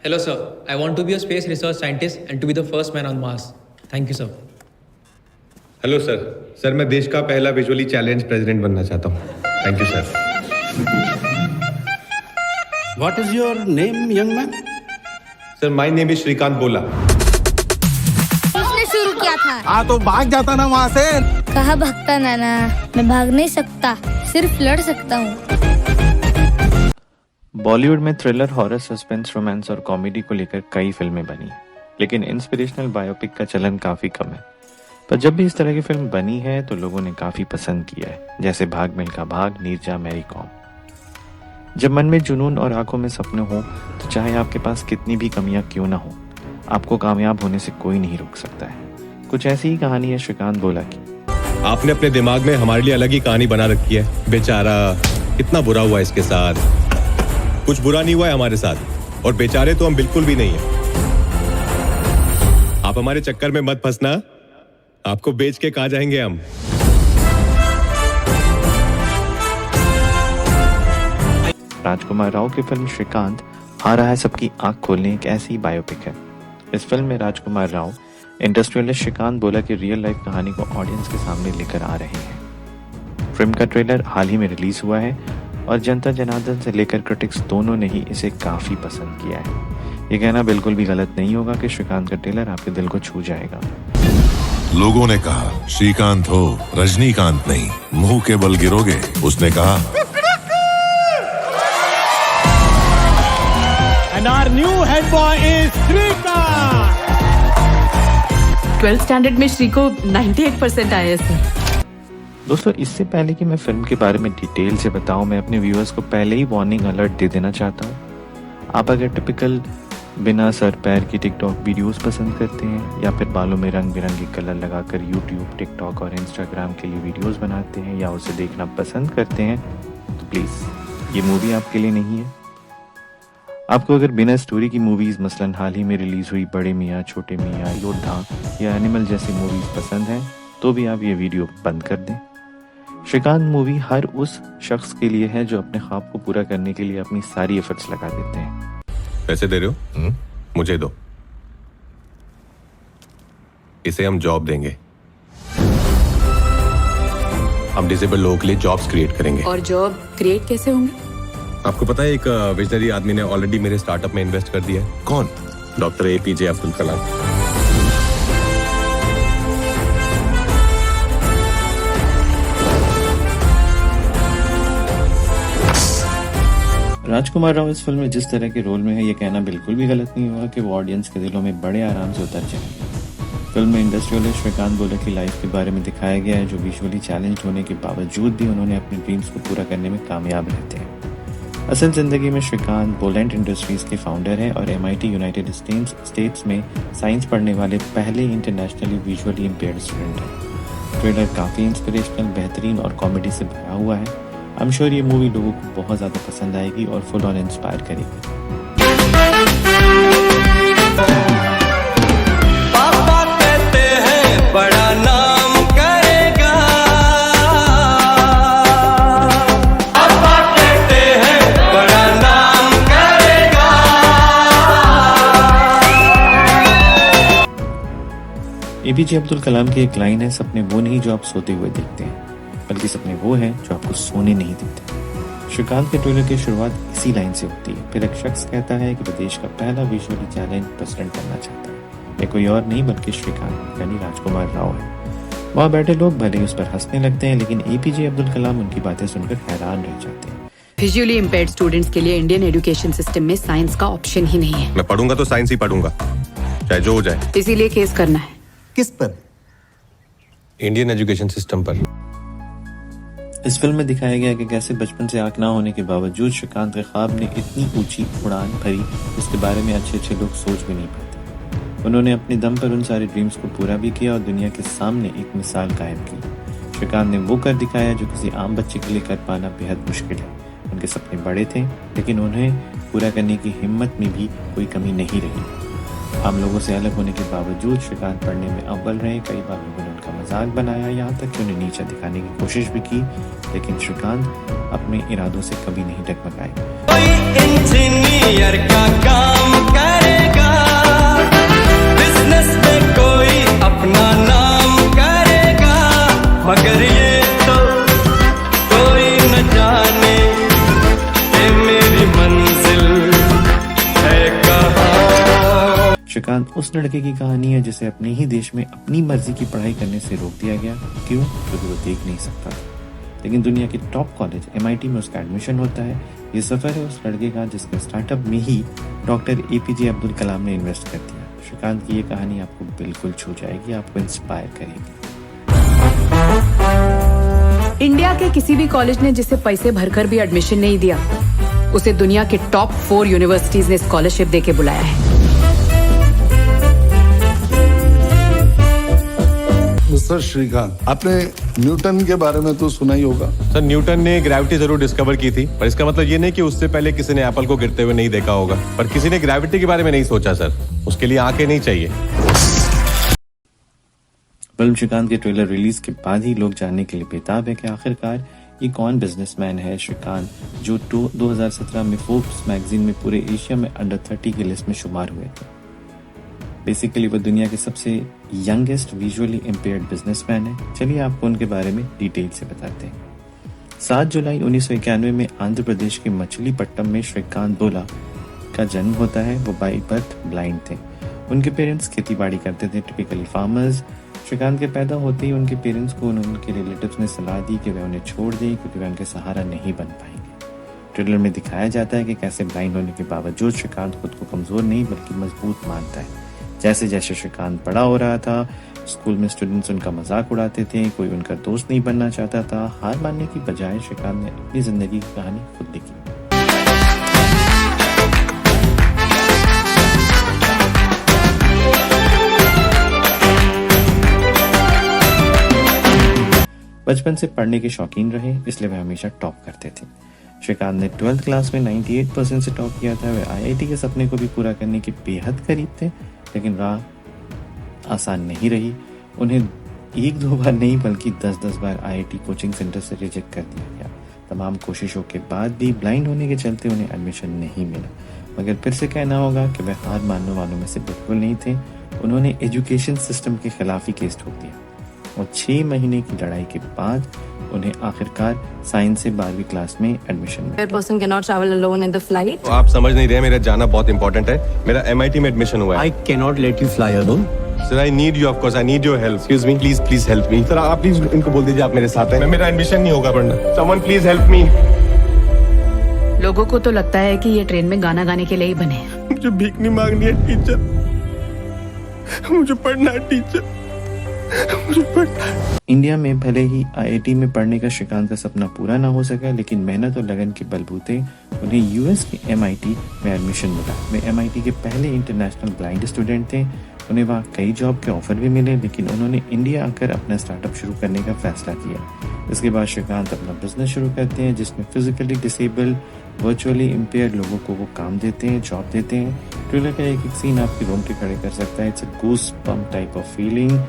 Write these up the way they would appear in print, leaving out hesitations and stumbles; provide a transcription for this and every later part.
Hello, sir. I want to be a space research scientist and to be the first man on Mars. Thank you, sir. Hello sir. Sir मैं देश का पहला visually challenge president बनना चाहता हूँ। Thank you sir. What is your name, young man? Sir my name is Srikanth बोला। उसने शुरू किया था। तो भाग जाता ना वहाँ से। कहाँ भागता नाना, मैं भाग नहीं सकता, सिर्फ लड़ सकता हूँ। बॉलीवुड में थ्रिलर, हॉरर, सस्पेंस, रोमांस और कॉमेडी को लेकर कई फिल्में बनी, लेकिन इंस्पिरेशनल बायोपिक का चलन काफी कम है। पर जब भी इस तरह की फिल्म बनी है तो लोगों ने काफी पसंद किया है, जैसे भाग मिल्खा भाग, नीरजा, मैरी कॉम। जब मन में जुनून और आंखों में सपने हो तो चाहे आपके पास कितनी भी कमियां क्यों ना हो, आपको कामयाब होने से कोई नहीं रोक सकता है। कुछ ऐसी ही कहानी है श्रीकांत बोला की। आपने अपने दिमाग में हमारे लिए अलग ही कहानी बना रखी है। बेचारा कितना बुरा हुआ इसके साथ। कुछ बुरा नहीं हुआ है हमारे साथ, और बेचारे तो हम बिल्कुल भी नहीं है। आप हमारे चक्कर में मत फंसना, आपको बेच के कहाँ जाएंगे हम। राजकुमार राव की फिल्म श्रीकांत आ रहा है सबकी आंख खोलने एक ऐसी बायोपिक है। इस फिल्म में राजकुमार राव इंडस्ट्रियलिस्ट श्रीकांत बोला की रियल लाइफ कहानी को ऑडियंस के सामने लेकर आ रहे हैं। फिल्म का ट्रेलर हाल ही में रिलीज हुआ है और जनता जनार्दन से लेकर क्रिटिक्स दोनों ने ही इसे काफी पसंद किया है। ये कहना बिल्कुल भी गलत नहीं होगा कि श्रीकांत का ट्रेलर आपके दिल को छू जाएगा। लोगों ने कहा श्रीकांत हो, रजनीकांत नहीं, मुंह के बल गिरोगे। उसने कहा And our new head boy is Shrikant. 12th standard में श्री को 98% आया सर। दोस्तों, इससे पहले कि मैं फिल्म के बारे में डिटेल से बताऊं, मैं अपने व्यूअर्स को पहले ही वार्निंग अलर्ट दे देना चाहता हूं। आप अगर टिपिकल बिना सर पैर की टिकटॉक वीडियोस पसंद करते हैं या फिर बालों में रंग बिरंगे कलर लगाकर यूट्यूब, टिकटॉक और इंस्टाग्राम के लिए वीडियोस बनाते हैं या उसे देखना पसंद करते हैं, तो प्लीज़ ये मूवी आपके लिए नहीं है। आपको अगर बिना स्टोरी की मूवीज़, मसलन हाल ही में रिलीज़ हुई बड़े मियाँ, छोटे मियाँ, योद्धा या एनिमल जैसी मूवीज़ पसंद हैं, तो भी आप ये वीडियो बंद कर दें। श्रीकांत मूवी हर उस शख्स के लिए है जो अपने ख्वाब को पूरा करने के लिए अपनी सारी एफर्ट्स लगा देते हैं। पैसे दे रहे हो? मुझे दो, इसे हम जॉब देंगे। हम डिसेबल लोगों के लिए जॉब्स क्रिएट करेंगे। और जॉब क्रिएट कैसे होंगे? आपको पता है एक विजनरी आदमी ने ऑलरेडी मेरे स्टार्टअप में इन्वेस्ट कर दिया है। कौन? Doctor APJ Abdul Kalam. राजकुमार राव इस फिल्म में जिस तरह के रोल में है, ये कहना बिल्कुल भी गलत नहीं होगा कि वो ऑडियंस के दिलों में बड़े आराम से उतर जाएंगे। फिल्म में इंडस्ट्रियलिस्ट श्रीकांत बोला की लाइफ के बारे में दिखाया गया है, जो विजुअली चैलेंज होने के बावजूद भी उन्होंने अपने ड्रीम्स को पूरा करने में कामयाब रहते हैं। असल जिंदगी में श्रीकांत बोलेंट इंडस्ट्रीज के फाउंडर हैं और MIT यूनाइटेड स्टेट्स में साइंस पढ़ने वाले पहले इंटरनेशनली विजुअली इम्पेयर्ड स्टूडेंट हैं। ट्रेलर काफ़ी इंस्पिरेशनल, बेहतरीन और कॉमेडी से भरा हुआ है। आई एम श्योर ये मूवी लोगों को बहुत ज़्यादा पसंद आएगी और फुल ऑन इंस्पायर करेगी। पापा कहते हैं बड़ा नाम करेगा, पापा कहते हैं बड़ा नाम करेगा। APJ अब्दुल कलाम की एक लाइन है, सपने वो नहीं जो आप सोते हुए देखते हैं, बल्कि सपने वो हैं जो आपको सोने नहीं देते। श्रीकांत के ट्रेलर की शुरुआत इसी लाइन से होती है। फिर एक शख्स कहता है कि वो देश का पहला विजुअली चैलेंज प्रेसिडेंट बनना चाहता है। ये कोई और नहीं बल्कि श्रीकांत यानी राजकुमार राव है। वहाँ बैठे लोग भले ही उस पर हंसने लगते हैं, लेकिन APJ अब्दुल कलाम उनकी बातें सुनकर हैरान रह जाते हैं। विजुअली इम्पेयर्ड स्टूडेंट्स के लिए इंडियन एजुकेशन सिस्टम में साइंस का ऑप्शन ही नहीं है। मैं पढ़ूंगा तो साइंस ही पढ़ूंगा, चाहे जो हो जाए। इसीलिए केस करना है। किस पर? इंडियन एजुकेशन सिस्टम पर। इस फिल्म में दिखाया गया कि कैसे बचपन से आंख ना होने के बावजूद श्रीकांत के ख्वाब ने इतनी ऊंची उड़ान भरी, इसके बारे में अच्छे लोग सोच भी नहीं पाते। उन्होंने अपने दम पर उन सारे ड्रीम्स को पूरा भी किया और दुनिया के सामने एक मिसाल कायम की। श्रीकांत ने वो कर दिखाया जो किसी आम बच्चे के लिए कर पाना बेहद मुश्किल है। उनके सपने बड़े थे, लेकिन उन्हें पूरा करने की हिम्मत में भी कोई कमी नहीं रही। आम लोगों से अलग होने के बावजूद श्रीकांत पढ़ने में अव्वल रहे। कई बार लोगों ने उनका मजाक बनाया, यहाँ तक कि उन्हें नीचा दिखाने की कोशिश भी की, लेकिन श्रीकांत अपने इरादों से कभी नहीं डगमगाए। कोई इंजीनियर का काम कर श्रीकांत उस लड़के की कहानी है जिसे अपने ही देश में अपनी मर्जी की पढ़ाई करने से रोक दिया गया। क्यों? क्योंकि वो देख नहीं सकता था। लेकिन दुनिया के टॉप कॉलेज MIT में उसका एडमिशन होता है। ये सफर है उस लड़के का जिसके स्टार्टअप में ही डॉक्टर APJ अब्दुल कलाम ने इन्वेस्ट कर दिया। श्रीकांत की ये कहानी आपको बिल्कुल छू जाएगी, आपको इंस्पायर करेगी। इंडिया के किसी भी कॉलेज ने जिसे पैसे भरकर भी एडमिशन नहीं दिया, उसे दुनिया के टॉप 4 यूनिवर्सिटीज ने स्कॉलरशिप देके बुलाया है। मिस्टर श्रीकांत, आपने न्यूटन के बारे में तो सुना ही होगा। सर, न्यूटन ने ग्रेविटी जरूर डिस्कवर की थी, पर इसका मतलब ये नहीं कि उससे पहले किसी ने एप्पल को गिरते हुए नहीं देखा होगा। पर किसी ने ग्रेविटी के बारे में नहीं सोचा सर, उसके लिए आंखें नहीं चाहिए। फिल्म श्रीकांत के ट्रेलर रिलीज के बाद ही लोग जानने के लिए बेताब है कि आखिरकार ये कौन बिजनेसमैन है श्रीकांत, जो 2017 में फोर्ब्स मैगजीन में पूरे एशिया में अंडर 30 की लिस्ट में शुमार हुए थे। बेसिकली वो दुनिया के सबसे यंगेस्ट विजुअली इम्पेयर्ड बिजनेसमैन है। चलिए आपको उनके बारे में डिटेल से बताते हैं। 7 जुलाई 1991 में आंध्र प्रदेश के मछलीपट्टम में श्रीकांत बोला का जन्म होता है। वो बाई बर्थ ब्लाइंड थे। उनके पेरेंट्स खेती बाड़ी करते थे, टिपिकली फार्मर्स। श्रीकांत के पैदा होते ही उनके पेरेंट्स को उनके रिलेटिव्स ने सलाह दी कि वे उन्हें छोड़ दें क्योंकि वे उनके सहारा नहीं बन पाएंगे। ट्रेलर में दिखाया जाता है कि कैसे ब्लाइंड होने के बावजूद श्रीकांत खुद को कमजोर नहीं बल्कि मजबूत मानता है। जैसे जैसे श्रीकांत बड़ा हो रहा था, स्कूल में स्टूडेंट्स उनका मजाक उड़ाते थे, कोई उनका दोस्त नहीं बनना चाहता था। हार मानने की बजाय श्रीकांत ने अपनी जिंदगी की कहानी खुद लिखी। बचपन से पढ़ने के शौकीन रहे, इसलिए वह हमेशा टॉप करते थे। श्रीकांत ने 12th क्लास में 98% से टॉप किया था। वे IIT के सपने को भी पूरा करने के बेहद करीब थे, लेकिन राह आसान नहीं रही। उन्हें 1-2 बार नहीं बल्कि 10-10 बार IIT कोचिंग सेंटर से रिजेक्ट कर दिया गया। तमाम कोशिशों के बाद भी ब्लाइंड होने के चलते उन्हें एडमिशन नहीं मिला। मगर फिर से कहना होगा कि वह हार मानने वालों में से बिल्कुल नहीं थे। उन्होंने एजुकेशन सिस्टम के खिलाफ ही केस ठोक दिया और 6 महीने की लड़ाई के बाद उन्हें आखिरकार साइंस से 12वीं क्लास में एडमिशन मिला। person cannot travel alone in the flight. तो आप समझ नहीं रहे, मेरा जाना बहुत इंपॉर्टेंट है। मेरा MIT में एडमिशन हुआ है। I cannot let you fly alone. Sir, I need you, of course I need your help. Excuse me, please help me. Sir, आप प्लीज इनको बोल दीजिए आप मेरे साथ हैं। मेरा एडमिशन नहीं होगा पढ़ना। Someone please help me. लोगों को तो लगता है कि ये ट्रेन में गाना गाने के लिए ही बने हैं। मुझे भीख नहीं मांगनी है टीचर, मुझे पढ़ना है टीचर, मुझे पढ़ना है। इंडिया में भले ही IIT में पढ़ने का श्रीकांत का सपना पूरा ना हो सका, लेकिन मेहनत और लगन के बलबूते उन्हें US के MIT में एडमिशन मिला। वे MIT के पहले इंटरनेशनल ब्लाइंड स्टूडेंट थे। उन्हें वहाँ कई जॉब के ऑफर भी मिले, लेकिन उन्होंने इंडिया आकर अपना स्टार्टअप शुरू करने का फैसला किया। इसके बाद श्रीकांत अपना बिजनेस शुरू करते हैं जिसमें फिजिकली डिसेबल्ड, वर्चुअली इम्पेयर्ड लोगों को वो काम देते हैं, जॉब देते हैं। ट्रेलर का एक सीन आपके रोंगटे खड़े कर सकता है। It's a goose bump type of feeling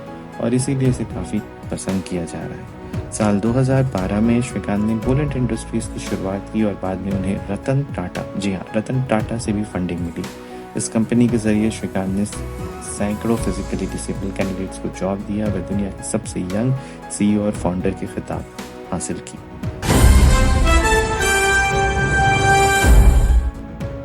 और इसीलिए इसे काफी पसंद किया जा रहा है। साल 2012 में श्रीकांत ने बुलेट इंडस्ट्रीज की शुरुआत की और बाद में उन्हें रतन टाटा से भी फंडिंग मिली। इस कंपनी के जरिए श्रीकांत ने सैकड़ों फिजिकली डिसेबल कैंडिडेट्स को जॉब दिया। वह दुनिया के सबसे यंग CEO और फाउंडर की खिताब हासिल की।